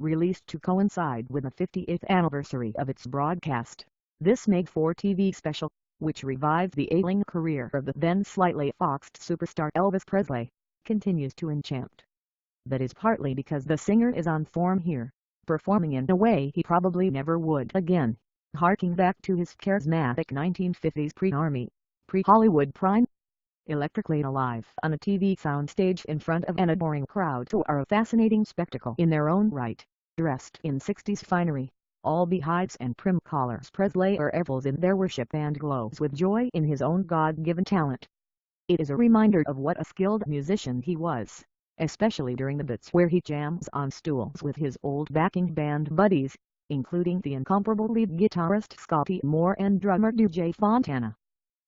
released to coincide with the 50th anniversary of its broadcast. This made-for TV special, which revived the ailing career of the then slightly foxed superstar Elvis Presley, continues to enchant. That is partly because the singer is on form here, performing in a way he probably never would again, harking back to his charismatic 1950s pre-Army, pre-Hollywood prime. Electrically alive on a TV soundstage in front of an adoring crowd who are a fascinating spectacle in their own right, dressed in 60s finery, all beehives and prim collars, Presley revels in their worship and glows with joy in his own God-given talent. It is a reminder of what a skilled musician he was, especially during the bits where he jams on stools with his old backing band buddies, including the incomparable lead guitarist Scotty Moore and drummer DJ Fontana.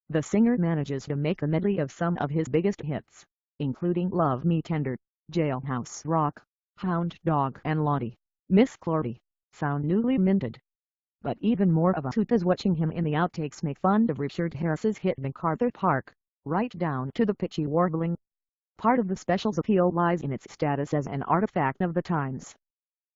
The singer manages to make a medley of some of his biggest hits, including Love Me Tender, Jailhouse Rock, Hound Dog and Lottie, Miss Clardy, sound newly minted. But even more of a hoot is watching him in the outtakes make fun of Richard Harris's hit MacArthur Park, right down to the pitchy warbling. Part of the special's appeal lies in its status as an artifact of the times.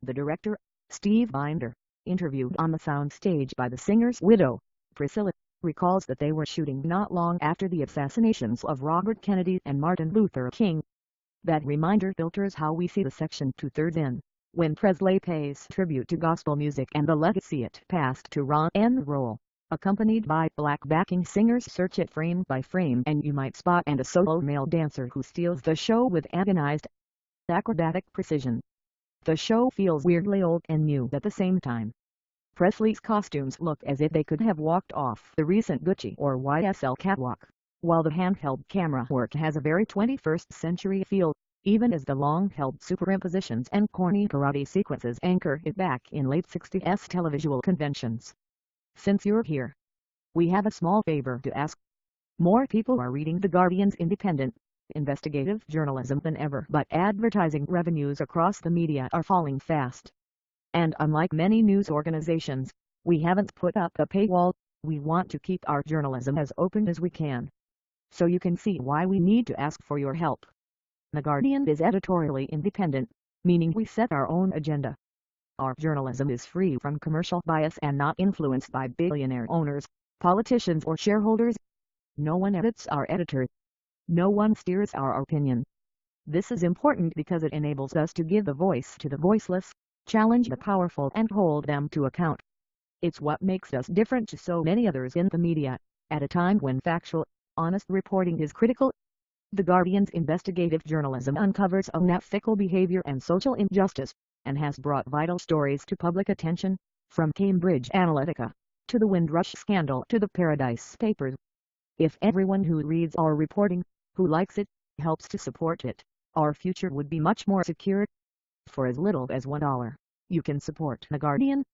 The director, Steve Binder, interviewed on the soundstage by the singer's widow, Priscilla, recalls that they were shooting not long after the assassinations of Robert Kennedy and Martin Luther King. That reminder filters how we see the section 2/3 in, when Presley pays tribute to gospel music and the legacy it passed to rock and roll, accompanied by black backing singers. Search it frame by frame and you might spot a solo male dancer who steals the show with agonized, acrobatic precision. The show feels weirdly old and new at the same time. Presley's costumes look as if they could have walked off the recent Gucci or YSL catwalk, while the handheld camera work has a very 21st century feel, even as the long-held superimpositions and corny karate sequences anchor it back in late 60s televisual conventions. Since you're here, we have a small favor to ask. More people are reading The Guardian's independent, investigative journalism than ever, but advertising revenues across the media are falling fast. And unlike many news organizations, we haven't put up a paywall. We want to keep our journalism as open as we can. So you can see why we need to ask for your help. The Guardian is editorially independent, meaning we set our own agenda. Our journalism is free from commercial bias and not influenced by billionaire owners, politicians or shareholders. No one edits our editor. No one steers our opinion. This is important because it enables us to give a voice to the voiceless, challenge the powerful and hold them to account. It's what makes us different to so many others in the media, at a time when factual, honest reporting is critical. The Guardian's investigative journalism uncovers unethical behavior and social injustice, and has brought vital stories to public attention, from Cambridge Analytica, to the Windrush scandal to the Paradise Papers. If everyone who reads our reporting, who likes it, helps to support it, our future would be much more secure. For as little as $1, you can support The Guardian.